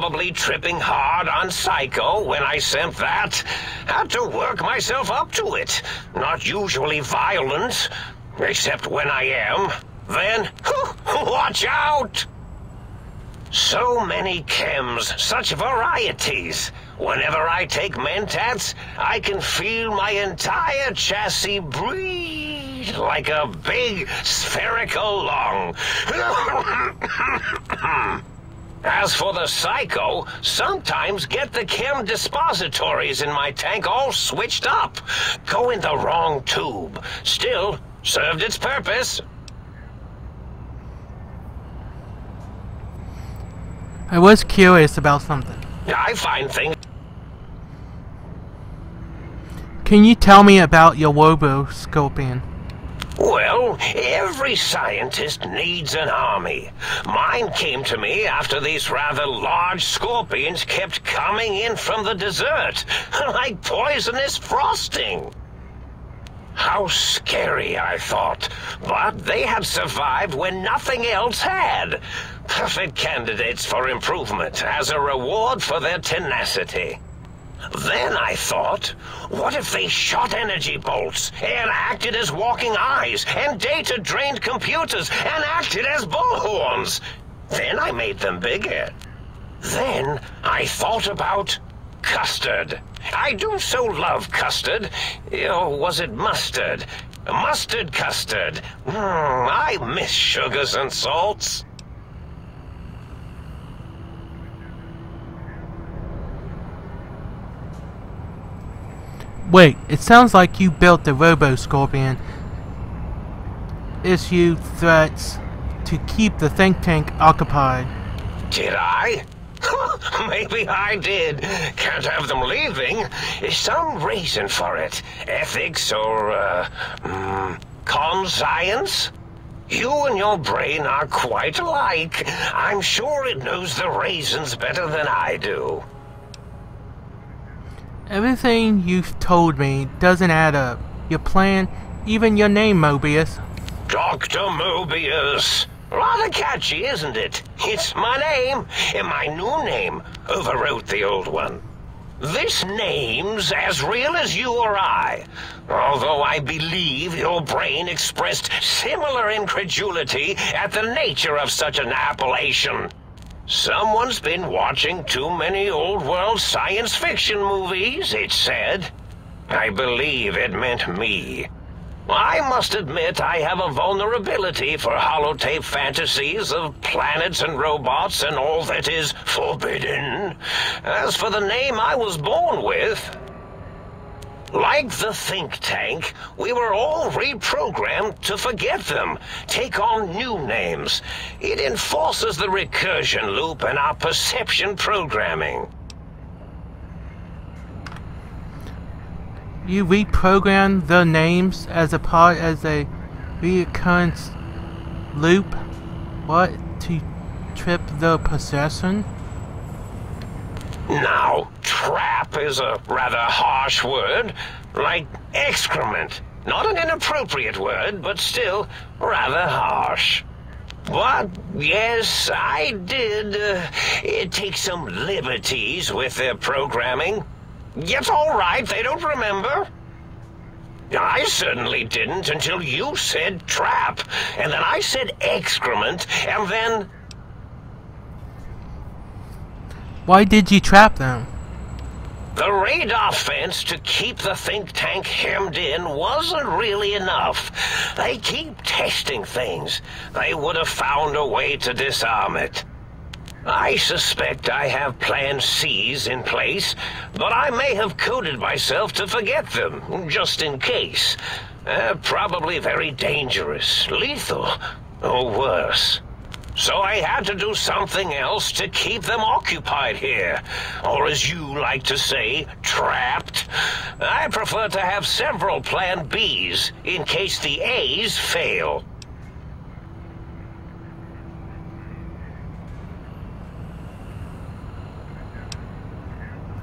probably tripping hard on Psycho when I sent that. Had to work myself up to it. Not usually violent, except when I am. Then, watch out! So many chems, such varieties. Whenever I take Mentats, I can feel my entire chassis breathe like a big spherical lung. As for the Psycho, sometimes get the chem dispositories in my tank all switched up. Go in the wrong tube. Still, served its purpose. I was curious about something. I find things... Can you tell me about your Robo-Scorpion? Well, every scientist needs an army. Mine came to me after these rather large scorpions kept coming in from the desert, like poisonous frosting. How scary, I thought, but they had survived when nothing else had. Perfect candidates for improvement as a reward for their tenacity. Then I thought, what if they shot energy bolts and acted as walking eyes and data-drained computers and acted as bullhorns? Then I made them bigger. Then I thought about custard. I do so love custard. Or was it mustard? Mustard custard. I miss sugars and salts. Wait, it sounds like you built the Robo-Scorpion. Issue threats to keep the think tank occupied. Did I? Maybe I did. Can't have them leaving. Some reason for it. Ethics or, conscience? You and your brain are quite alike. I'm sure it knows the reasons better than I do. Everything you've told me doesn't add up. Your plan, even your name, Mobius. Dr. Mobius. Rather catchy, isn't it? It's my name, and my new name overwrote the old one. This name's as real as you or I, although I believe your brain expressed similar incredulity at the nature of such an appellation. Someone's been watching too many old-world science fiction movies, it said. I believe it meant me. I must admit I have a vulnerability for holotape fantasies of planets and robots and all that is forbidden. As for the name I was born with, like the think tank, we were all reprogrammed to forget them, take on new names. It enforces the recursion loop in our perception programming. You reprogram the names as a part as a recurrence loop? What? To trip the possession? Now, trap is a rather harsh word, like excrement. Not an inappropriate word, but still rather harsh. But, yes, I did take some liberties with their programming. It's all right, they don't remember. I certainly didn't until you said trap, and then I said excrement, and then... Why did you trap them? The radar fence to keep the think tank hemmed in wasn't really enough. They keep testing things. They would have found a way to disarm it. I suspect I have Plan C's in place, but I may have coded myself to forget them, just in case. Probably very dangerous, lethal, or worse. So I had to do something else to keep them occupied here, or as you like to say, trapped. I prefer to have several Plan B's in case the A's fail.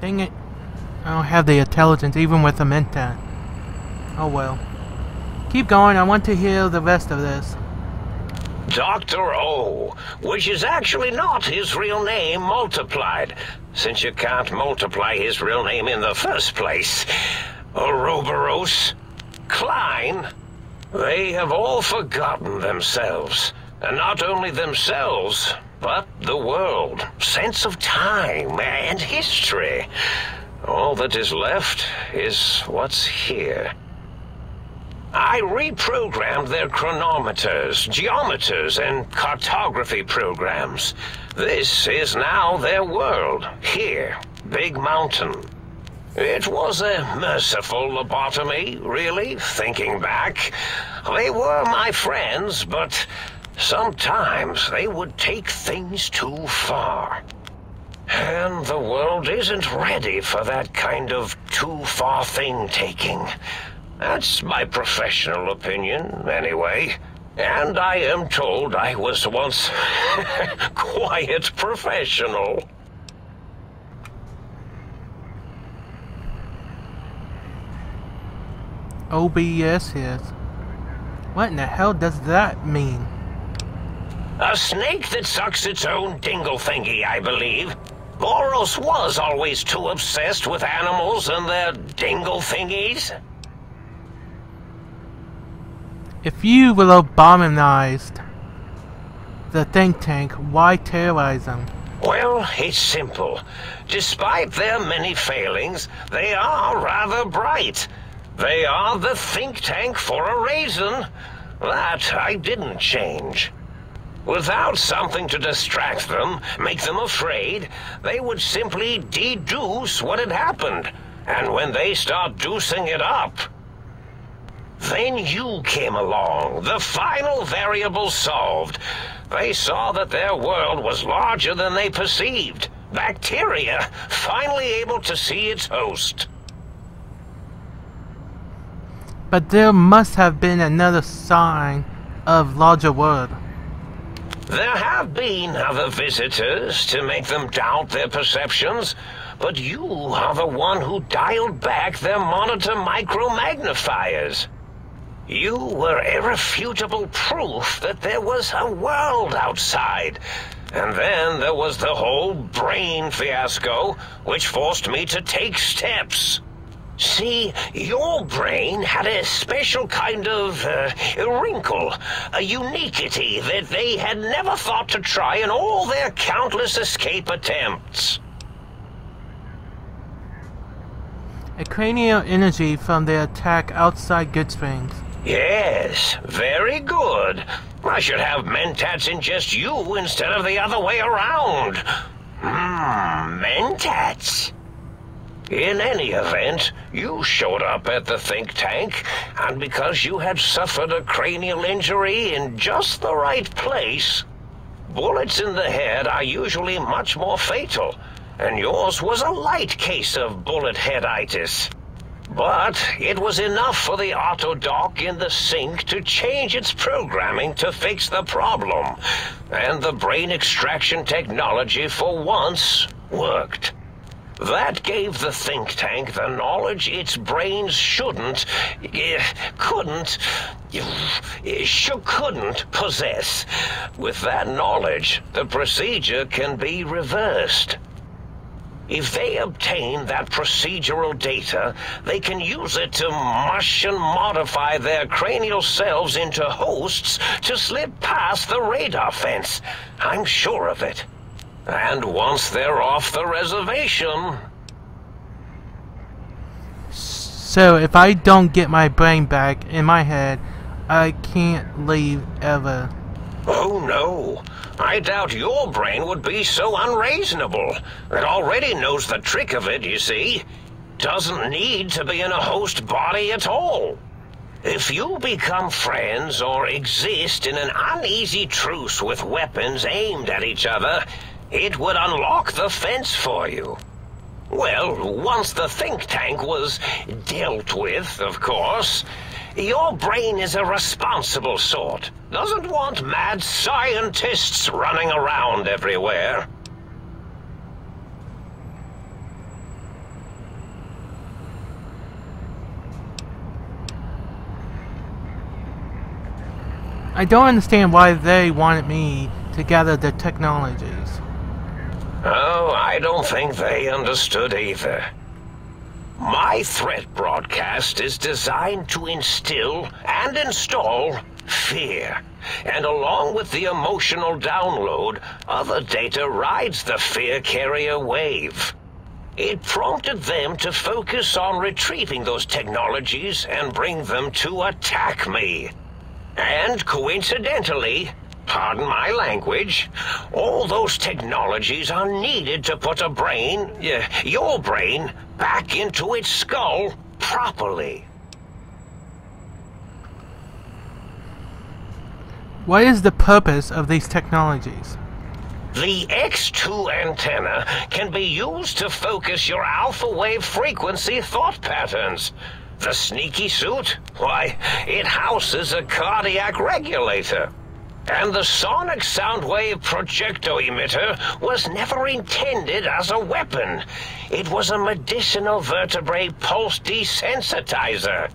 Dang it. I don't have the intelligence even with a Mentat. Oh well. Keep going, I want to hear the rest of this. Dr. O, which is actually not his real name multiplied, since you can't multiply his real name in the first place. Ouroboros, Klein, they have all forgotten themselves. And not only themselves, but the world, sense of time and history. All that is left is what's here. I reprogrammed their chronometers, geometers, and cartography programs. This is now their world, here, Big Mountain. It was a merciful lobotomy, really, thinking back. They were my friends, but sometimes they would take things too far. And the world isn't ready for that kind of too-far thing-taking. That's my professional opinion, anyway. And I am told I was once quite professional. OBS is. What in the hell does that mean? A snake that sucks its own dingle thingy, I believe. Boros was always too obsessed with animals and their dingle thingies. If you will abominized the think tank, why terrorize them? Well, it's simple. Despite their many failings, they are rather bright. They are the think tank for a reason. That I didn't change. Without something to distract them, make them afraid, they would simply deduce what had happened. And when they start deucing it up, then you came along, the final variable solved. They saw that their world was larger than they perceived. Bacteria, finally able to see its host. But there must have been another sign of larger world. There have been other visitors to make them doubt their perceptions, but you are the one who dialed back their monitor micromagnifiers. You were irrefutable proof that there was a world outside. And then there was the whole brain fiasco, which forced me to take steps. See, your brain had a special kind of wrinkle, a uniquity that they had never thought to try in all their countless escape attempts. A cranial energy from the attack outside Goodsprings. Yes, very good. I should have Mentats ingest you instead of the other way around. Mentats. In any event, you showed up at the think tank, and because you had suffered a cranial injury in just the right place, bullets in the head are usually much more fatal, and yours was a light case of bullet headitis. But it was enough for the autodoc in the sink to change its programming to fix the problem, and the brain extraction technology for once worked. That gave the think tank the knowledge its brains couldn't possess. With that knowledge, the procedure can be reversed. If they obtain that procedural data, they can use it to mush and modify their cranial selves into hosts to slip past the radar fence. I'm sure of it. And once they're off the reservation... So if I don't get my brain back in my head, I can't leave ever. Oh no. I doubt your brain would be so unreasonable. It already knows the trick of it, you see. Doesn't need to be in a host body at all. If you become friends or exist in an uneasy truce with weapons aimed at each other, it would unlock the fence for you. Well, once the think tank was dealt with, of course, your brain is a responsible sort. Doesn't want mad scientists running around everywhere. I don't understand why they wanted me to gather the technologies. Oh, I don't think they understood either. My threat broadcast is designed to instill and install fear. And along with the emotional download, other data rides the fear carrier wave. It prompted them to focus on retrieving those technologies and bring them to attack me. And coincidentally, pardon my language, all those technologies are needed to put a brain, your brain, back into its skull properly. What is the purpose of these technologies? The X2 antenna can be used to focus your alpha wave frequency thought patterns. The sneaky suit? Why, it houses a cardiac regulator. And the sonic sound wave projecto emitter was never intended as a weapon. It was a medicinal vertebrae pulse desensitizer.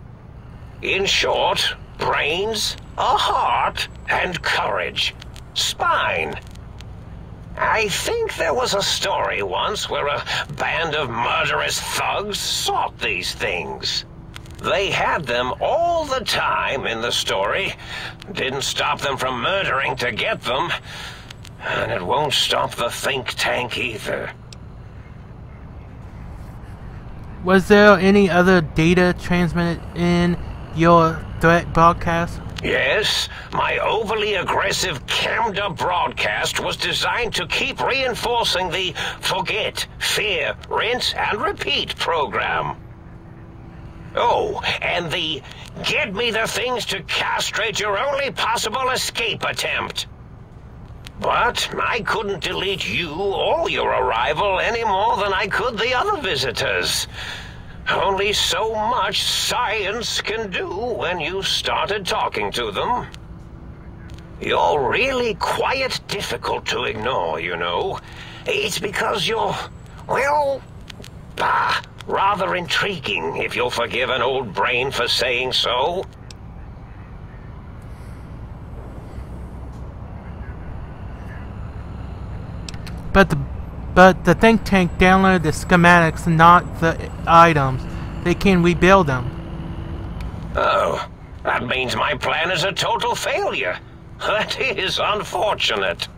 In short, brains, a heart, and courage. Spine. I think there was a story once where a band of murderous thugs sought these things. They had them all the time in the story. Didn't stop them from murdering to get them. And it won't stop the think tank either. Was there any other data transmitted in your threat broadcast? Yes, my overly aggressive cammed-up broadcast was designed to keep reinforcing the forget, fear, rinse, and repeat program. Oh, and the get me the things to castrate your only possible escape attempt. But I couldn't delete you or your arrival any more than I could the other visitors. Only so much science can do when you started talking to them. You're really quite difficult to ignore, you know. It's because you're, well, rather intriguing, if you'll forgive an old brain for saying so. But the think tank downloaded the schematics, not the items. They can rebuild them. Oh, that means my plan is a total failure. That is unfortunate.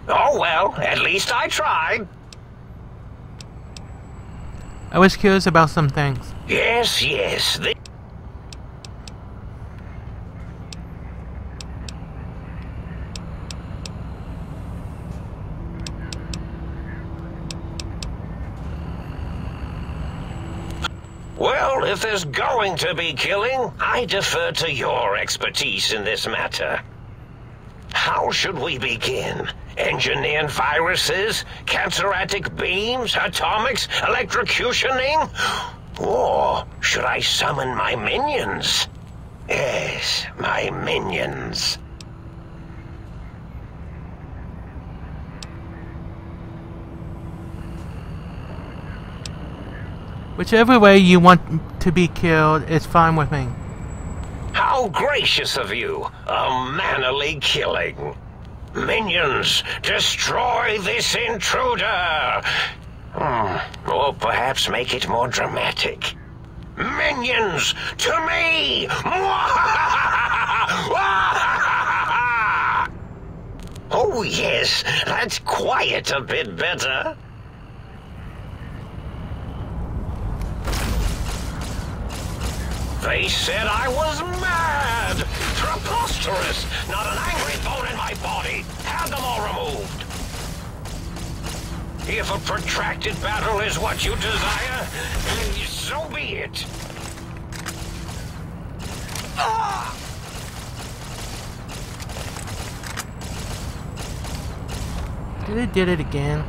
Oh well, at least I tried. I was curious about some things. Yes. Well, if there's going to be killing, I defer to your expertise in this matter. How should we begin? Engineering viruses, cancerratic beams, atomics, electrocutioning? Or should I summon my minions? Yes, my minions. Whichever way you want to be killed is fine with me. How gracious of you! A mannerly killing. Minions, destroy this intruder! Or perhaps make it more dramatic. Minions, to me! Oh yes, that's quite a bit better. They said I was mad! Preposterous! Not an angry bone in my body! Have them all removed! If a protracted battle is what you desire, so be it! Ah! Did it again?